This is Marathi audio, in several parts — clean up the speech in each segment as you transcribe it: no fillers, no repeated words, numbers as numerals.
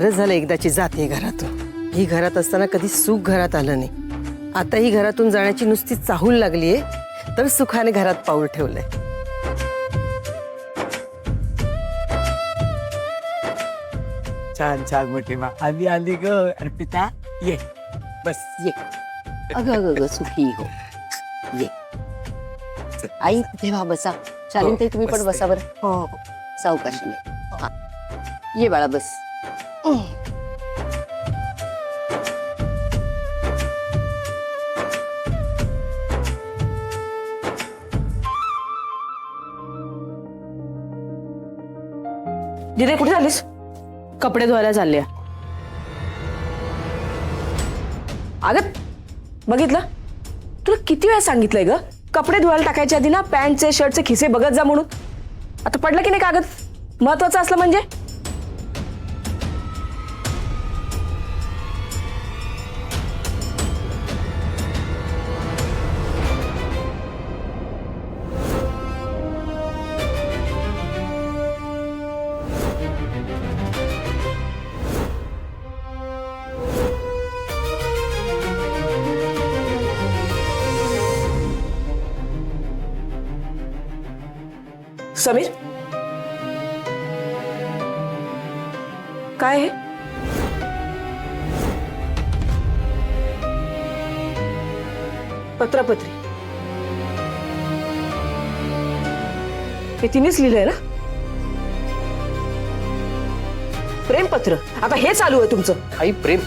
बरं झालं एकदाची जाते घरातून. ही घरात असताना कधी सुख घरात आलं नाही. आता ही घरातून जाण्याची नुसती चाहूल लागलीये तर सुखाने घरात पाऊल ठेवलंय. छान छान मोठी मा आली आली ग. अर्पिता ये बस ये. अगं अगं अगं सुखी हो ये. आई तेव्हा बसा. शालीन ताई तुम्ही पण बसा बरं. हो हो सावकाशने. हा ये बाळा बस. दिदे कुठे झालीस? कपडे धुवायला चालले. अगं बघितलं तुला किती वेळा सांगितलंय ग, कपडे धुवायला टाकायच्या आधी ना पॅन्टचे शर्टचे खिसे बघत जा म्हणून. आता पडलं की नाही कागद, महत्वाचं असलं म्हणजे. समीर काय आहे? पत्रापत्री हे तिनेच लिहिलंय ना? प्रेमपत्र. आता हे चालू आहे तुमचं? आई प्रेम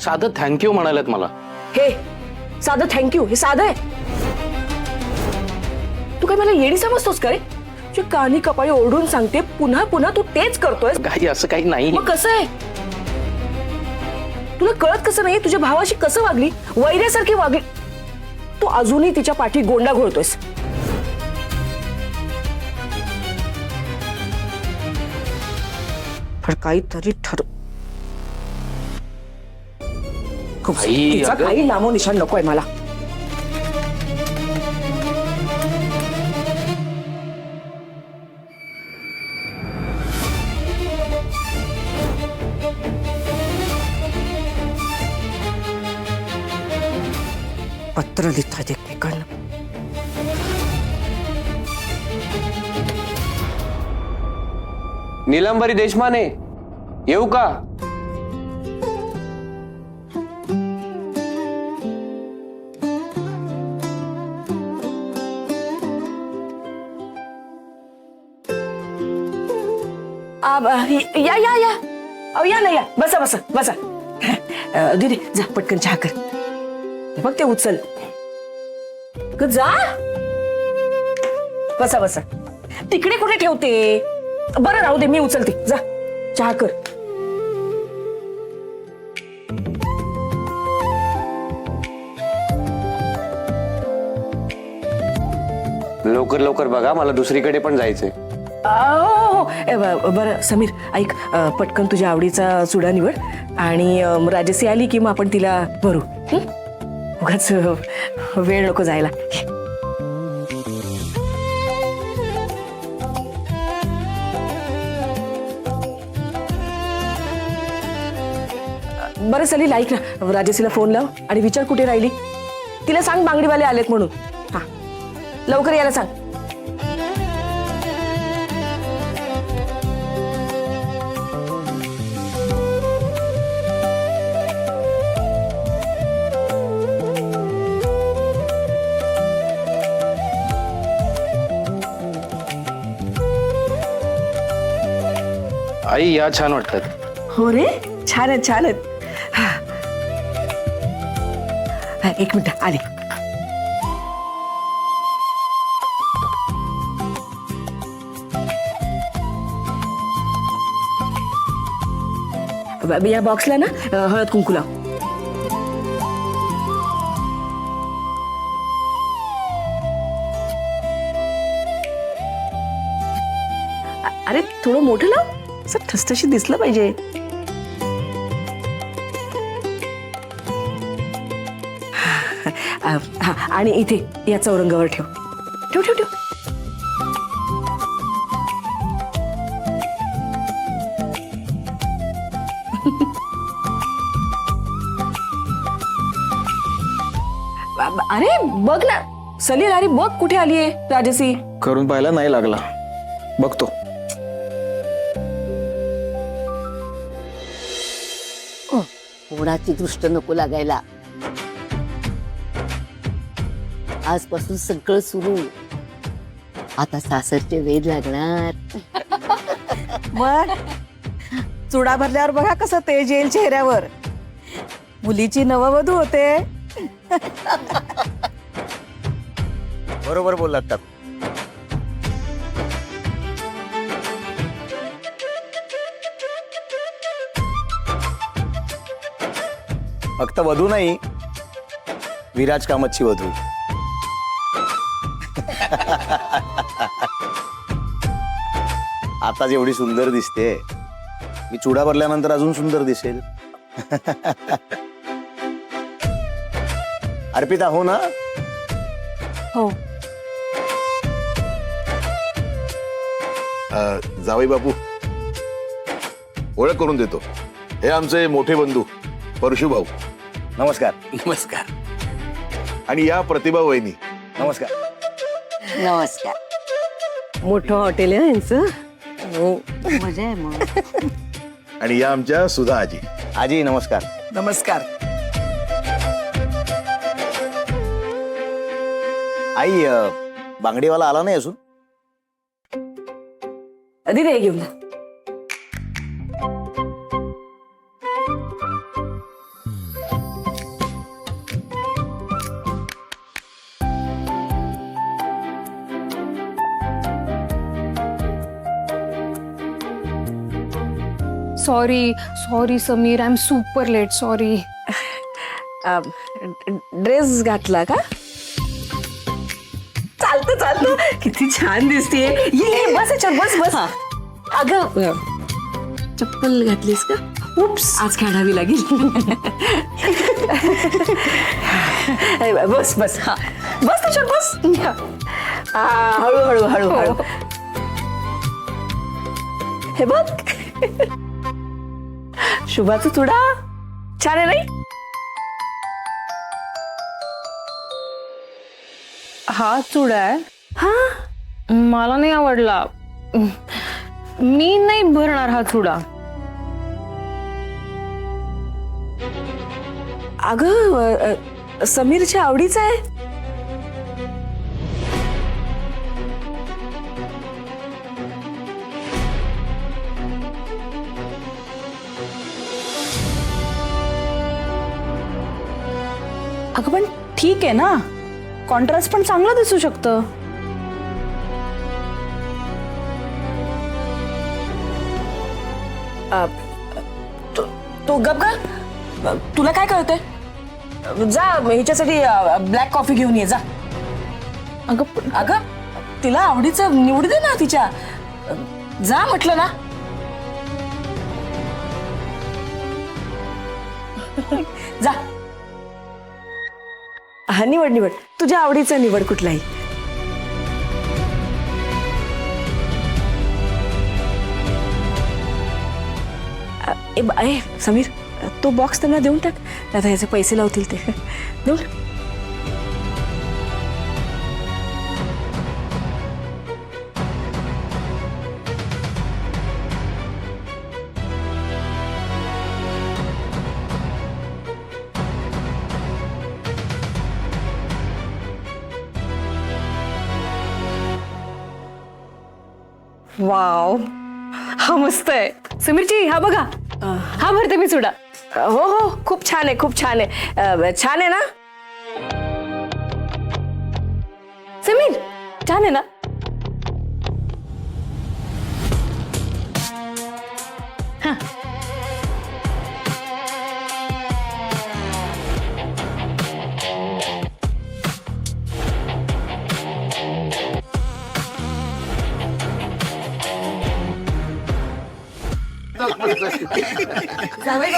साधं थँक्यू म्हणाल्यात मला. हे साधं थँक्यू हे साधं आहे? तू काय मला येडी समजतोस का रे? तुझ्या कानी कपाळी ओरडून सांगते, पुन्हा पुन्हा तू तेच करतोय. काही असं काही नाही. मग कसं आहे? तुला कळत कसं नाही तुझ्या भावाशी कसं वागली, वैऱ्यासारखी वागली. तू अजूनही तिच्या पाठी गोंडा घोळतोयस. पण काहीतरी ठरव. खूप आई, तिचा अगं. काही नामो निशाण नकोय मला. पत्र लिहितात एकमेकांना. नीलंबरी देशमाने येऊ का? या या या. अहो या ना या. बसा बसा बसा. दीदी जा पटकन चहा कर. बघ ते उचल जा. बसा बसा. तिकडे कुठे ठेवते? बरं राहू दे, मी उचलते. जा चहा कर. लवकर लवकर बघा, मला दुसरीकडे पण जायचंय. बरं समीर ऐक, पटकन तुझ्या आवडीचा चुडा निवड आणि राजसी आली की मग आपण तिला भरू. उगाच वेळ नको जायला. बरं सलील ऐक ना, राजसीला फोन लाव आणि विचार कुठे राहिली. तिला सांग बांगडीवाले आलेत म्हणून. हा लवकर यायला सांग. आई या छान वाटतात. हो रे छान आहेत छान आहेत. एक मिनिट आले. या बॉक्सला ना हळद कुंकू लाव. अरे थोडं मोठं लाव, असं ठसठशी दिसलं पाहिजे. हा आणि इथे या चौरंगावर ठेव ठेव ठेव ठेव. अरे बघ ना सलील, अरे बघ कुठे आलीये राजसी. करून पाहायला नाही लागला, बघतो. कोणाची दृष्ट नको लागायला. आजपासून सगळं सुरू. आता सासरचे वेध लागणार. मग चुडा भरल्यावर बघा कसं तेज येईल चेहऱ्यावर. मुलीची नववधू होते. बरोबर बोललात का? फक्त वधू नाही, विराज कामतची वधू. आता जेवढी सुंदर दिसते, मी चुडा भरल्यानंतर अजून सुंदर दिसेल. अर्पिता हो ना? हो. जावई बापू, ओळख करून देतो. हे आमचे मोठे बंधू परशु भाऊ. नमस्कार. नमस्कार. आणि या प्रतिभा वहिनी. नमस्कार. नमस्कार. मोठं हॉटेल आहे यांचं. हो. मजा आहे मग. आणि या आमच्या सुधा आजी. आजी नमस्कार. नमस्कार. आई, बांगडीवाला आला नाही अजून? दिदे घेऊन जा. Sorry Sameer, I am super late. Sorry. Dress घातला का? चालतं चालतं, किती छान दिसतेय. ये बस याच्यावर, बस बस. अगं चप्पल घातलीस का? उप्स, आज काढावी लागेल. बस बस. हा बस त्याच्यावर, बस. हळू हळू हळू हळू. हे बघ, शुभाचा चुडा छान आहे नाही? हा चुडा आहे. हा, मला नाही आवडला. मी नाही भरणार हा चुडा. अगं समीरच्या आवडीचा आहे. अगं पण ठीक आहे ना, कॉन्ट्रास्ट पण चांगलं दिसू शकतं. तो गप गा. तुला काय कळतंय? जा ह्याच्यासाठी ब्लॅक कॉफी घेऊन ये जा. अगं तिला आवडीचं निवड दे ना तिच्या. जा म्हटलं ना. जा. हा निवड निवड, तुझ्या आवडीचा निवड कुठलाही. समीर, तो बॉक्स त्यांना देऊन टाक. आता ह्याचे पैसे लावतील ते. देऊन वाव, हा मस्त आहे. समीरजी हा बघा, हा भरते मी चुडा. हो हो, खूप छान आहे, खूप छान आहे. छान आहे ना समीर? छान आहे ना? हा. जावई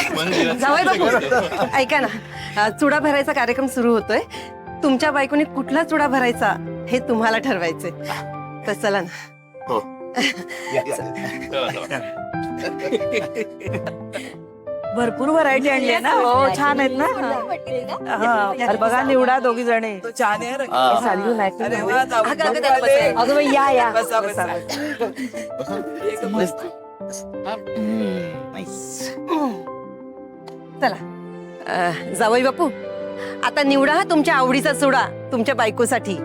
बापू, ऐका ना, चुडा भरायचा कार्यक्रम सुरू होतोय. तुमच्या बायकोने कुठला चुडा भरायचा हे तुम्हाला ठरवायचंय. तर चला ना. हो. भरपूर व्हरायटी आणली आहे ना हो छान आहेत ना हा बघा निवडा दोघी जणी छान आहे अरे वा, जाऊ. अगं बाई, या बसा, बसा. चला जावई बापू आता निवडा हा तुमच्या आवडीचा चुडा तुमच्या बायकोसाठी.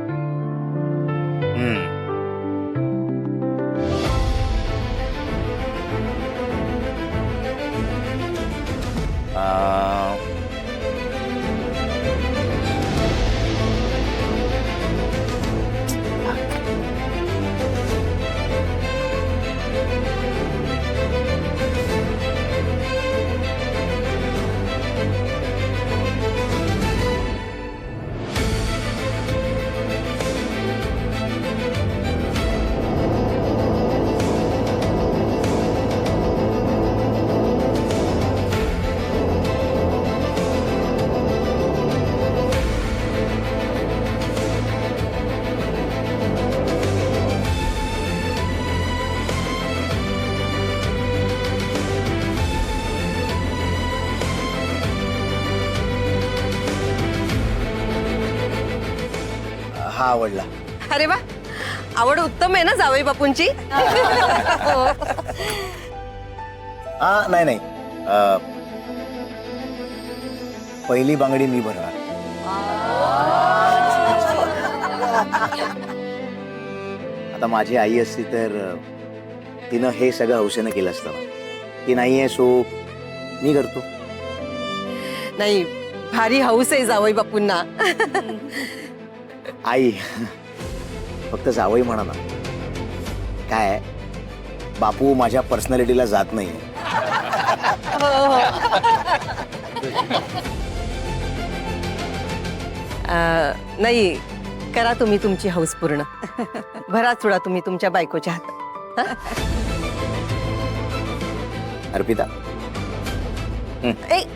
हा आवडला. अरे वा आवड उत्तम आहे ना जावई बापूंची. हा नाही पहिली बांगडी मी भरणार. आता माझी आई असती तर तिनं हे सगळं हौसेनं केलं असतं. ती नाहीये सो मी करतो. नाही भारी हौस आहे जावई बापूंना. आई फक्त जावई म्हणा ना. काय बापू माझ्या पर्सनॅलिटीला जात नाही. नाही करा तुम्ही तुमची हौस पूर्ण. भरा चुडा तुम्ही तुमच्या बायकोच्या हातात. अर्पिता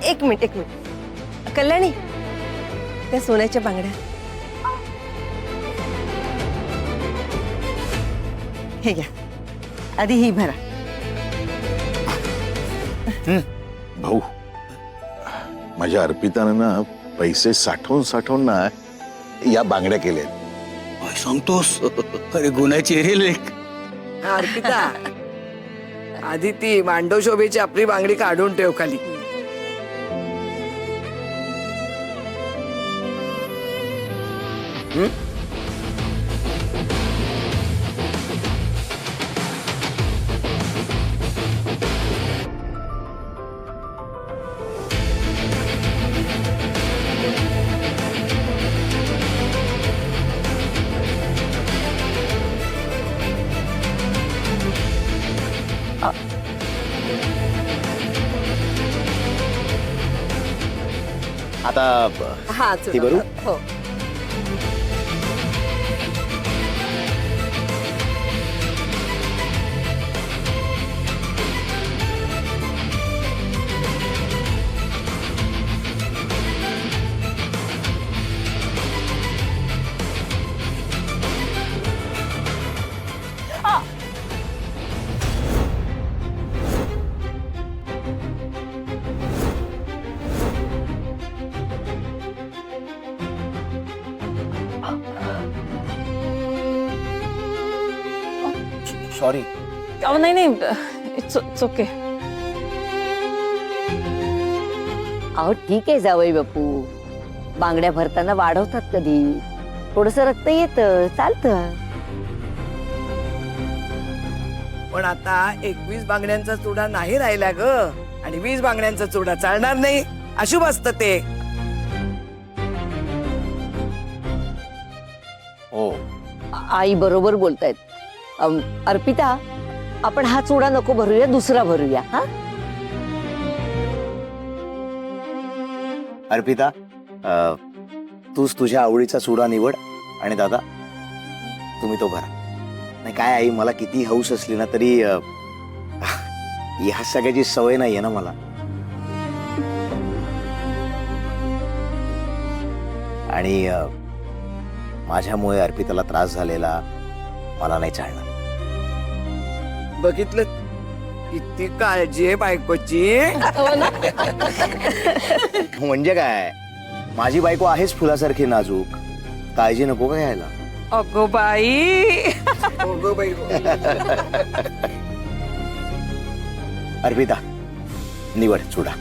एक मिनिट कल्याणी त्या सोन्याच्या बांगड्या हे घ्या आधी ही भरा. भाऊ माझ्या अर्पितानं ना पैसे साठवून ना या बांगड्या केल्या. सांगतोस अरे गुन्ह्याची रे लेख. अर्पिता आधी ती मांडव शोभेची आपली बांगडी काढून ठेव खाली. आता हा ती भरू? हो सॉरी. नाही इट्स ओके. अहो ठीक आहे जावई बापू. बांगड्या भरताना वाढवतात कधी. थोडस रक्त येतं चालतं. पण आता 21 बांगड्यांचा चुडा नाही राहिला ग. आणि 20 बांगड्यांचा चुडा चालणार नाही. अशुभ असतं ते. हो आई बरोबर बोलतायत. अर्पिता आपण हा चुडा नको भरूया दुसरा भरूया. हा अर्पिता तूच तुझ्या आवडीचा चुडा निवड आणि दादा तुम्ही तो भरा. नाही काय आई मला किती हौस असली ना तरी या सगळ्याची सवय नाहीये ना मला. आणि माझ्यामुळे अर्पिताला त्रास झालेला मला नाही चालणार. बघितलं किती काळजी आहे बायकोची. म्हणजे काय, माझी बायको आहेच फुलासारखी नाजूक, काळजी नको का घ्यायला. अगो बाई. अगो बाई. अर्पिता, निवड चुडा.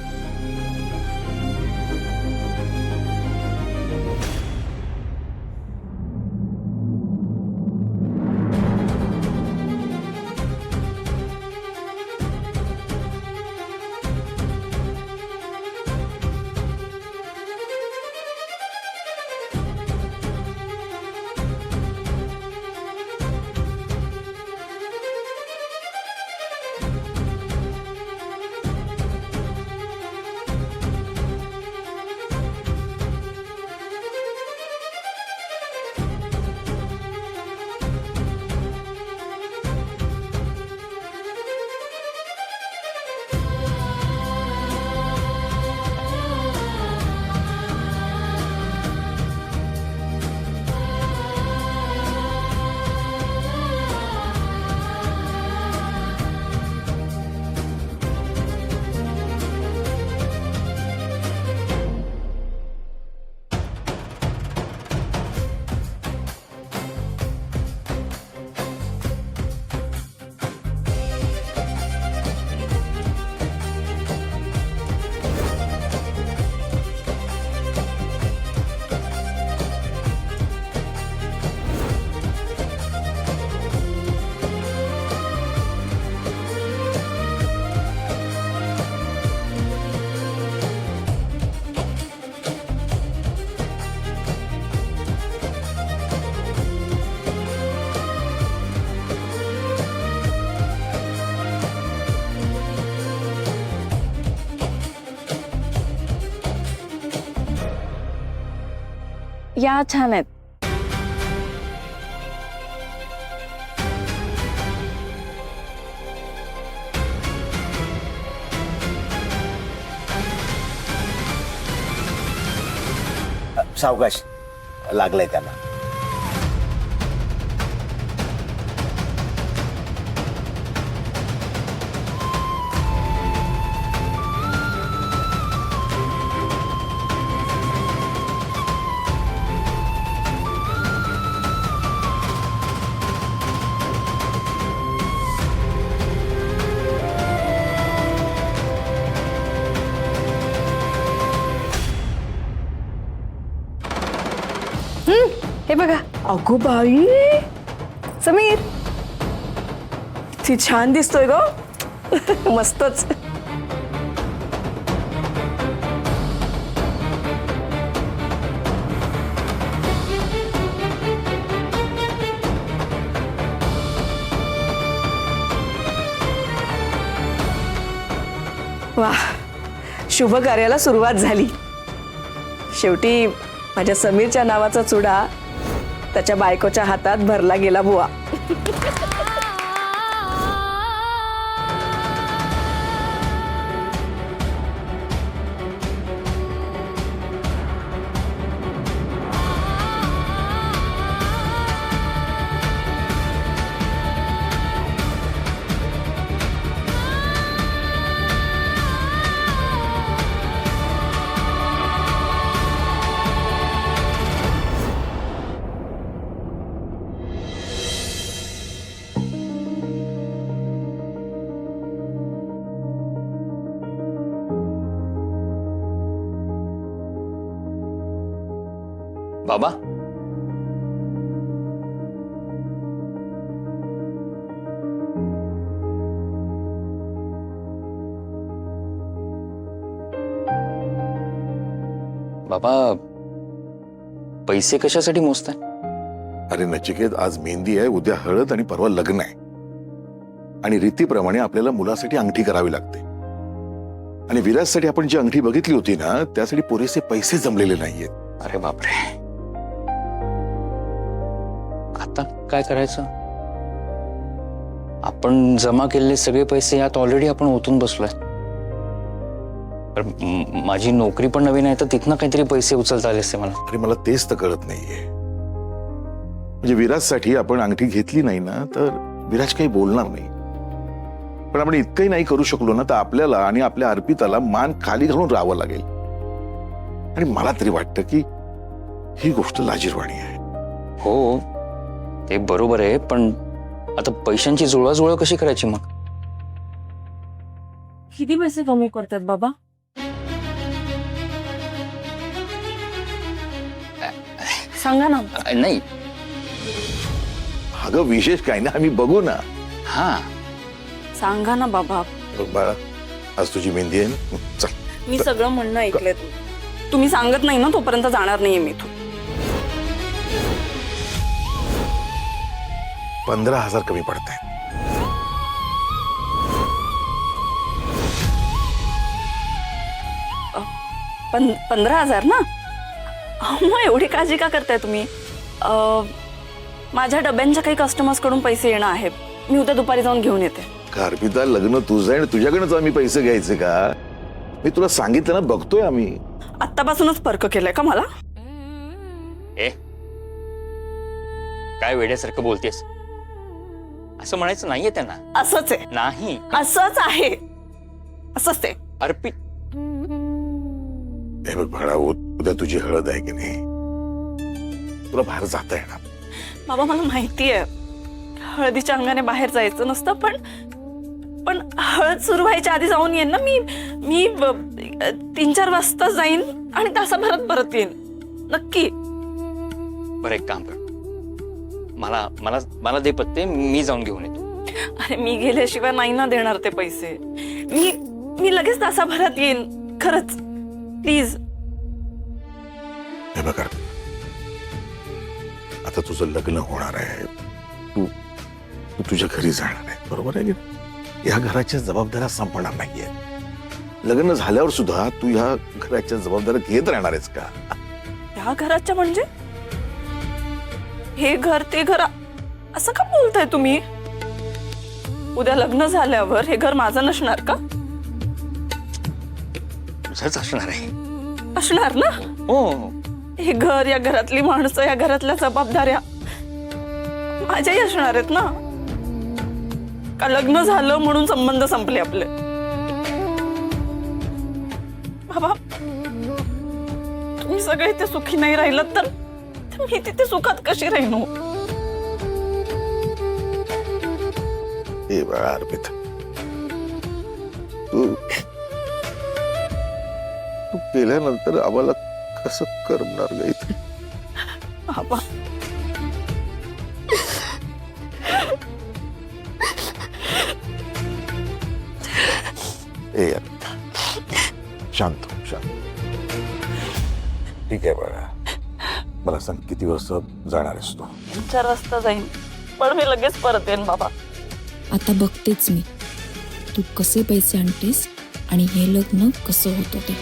या छान आहेत. सावकाश, लागलंय त्याला. हे बघा. अगो बाई, समीर, ती छान दिसतोय ग. मस्तच. वा, शुभ कार्याला सुरुवात झाली. शेवटी माझ्या समीरच्या नावाचा चुडा त्याच्या बायकोच्या हातात भरला गेला बुवा. बाबा, बाबा, पैसे कशासाठी मोजताय? अरे नचिकेत, आज मेहंदी आहे, उद्या हळद आणि परवा लग्न आहे. आणि रीतीप्रमाणे आपल्याला मुलासाठी अंगठी करावी लागते. आणि विराजसाठी आपण जी अंगठी बघितली होती ना, त्यासाठी पुरेसे पैसे जमलेले नाहीयेत. अरे बापरे, आता काय करायचं? आपण जमा केलेले सगळे पैसे यात ऑलरेडी आपण ओतून बसलोय. माझी नोकरी पण नवीन आहे, तर तिथनं काहीतरी पैसे उचलता आले असते मला. अरे मला तेच तर कळत नाहीये. म्हणजे विराजसाठी आपण अंगठी घेतली नाही ना, तर विराज काही बोलणार नाही. पण आपण इतकंही नाही करू शकलो ना तर आपल्याला आणि आपल्या अर्पिताला मान खाली घालून राहावं लागेल. आणि मला तरी वाटतं की ही गोष्ट लाजिरवाणी आहे. हो ते बरोबर आहे, पण आता पैशांची जुळवाजुळव कशी करायची मग? किती पैसे कमी करतात बाबा? सांगा ना. नाही. अगं विशेष काही ना, आम्ही बघू ना. हा सांगा ना बाबा. बघ बाळा, आज तुझी मेहंदी आहे ना, चल. मी सगळं म्हणणं ऐकलंय. तुम्ही सांगत नाही ना तोपर्यंत जाणार नाहीये मी इथून. 15,000 कमी पडत आहे. 15,000 ना? मग एवढी काळजी का करताय तुम्ही? माझ्या डब्यांच्या काही कस्टमर्स कडून पैसे येणं आहे. मी उद्या दुपारी जाऊन घेऊन येते. का अर्पिता, लग्न तुझं आहे आणि तुझ्याकडेच आम्ही पैसे घ्यायचे का? मी तुला सांगितलं ना, बघतोय आम्ही. आत्तापासूनच फर्क केलाय का मला? ए काय वेड्यासारखं बोलतेस? असं म्हणायचं नाहीये त्यांना. असंच आहे. नाही असंच आहे. असंच आहे. अर्पित, हे बघ बाळा, उद्या तुझी हळद आहे की नाही, तुला बाहेर जाता येणार. बाबा मला माहिती आहे हळदीच्या अंगाने बाहेर जायचं नसतं, पण हळद सुरू व्हायच्या आधी जाऊन येईन ना मी. 3-4 वाजता जाईन आणि तासाभरात परत येईन नक्की. बरं एक काम कर, मला मला मला दे पत्ते, मी जाऊन घेऊन येतो. अरे मी गेल्याशिवाय नाही ना देणार ते पैसे. मी लगेच तासाभरात येईन खरंच. प्लीज. हे बघ अर्पिता, आता तुझं लग्न होणार आहे. तू तुझ्या घरी जाणार आहे, बरोबर आहे की? या घराच्या जबाबदाऱ्या संपणार नाहीये. लग्न झाल्यावर सुद्धा तू या घराच्या जबाबदाऱ्या घेत राहणार आहेस का? त्या घराच्या म्हणजे? हे घर ते घर असं का बोलताय तुम्ही? उद्या लग्न झाल्यावर हे घर माझं नसणार का? तुझंच असणार आहे. असणार ना? हो. हे घर, या घरातली माणसं, या घरातल्या जबाबदाऱ्या माझ्याही असणार आहेत ना? का लग्न झालं म्हणून संबंध संपले आपले? बाबा तुम्ही सगळे इथे सुखी नाही राहिलात तर मी तिथे सुखात कशी राहीन? हे बाळा अर्पिता, तू गेल्यानंतर आम्हाला कसं करणार ग इथे? बाबा ए अर्पिता, शांत हो, शांत. ठीक आहे बाळा, मला सांग किती वाजता जाणार आहेस तू? 4 वाजता जाईन, पण मी लगेच परत येईन बाबा. आता बघतेच मी तू कसे पैसे आणतेस आणि हे लग्न कसं होतं ते.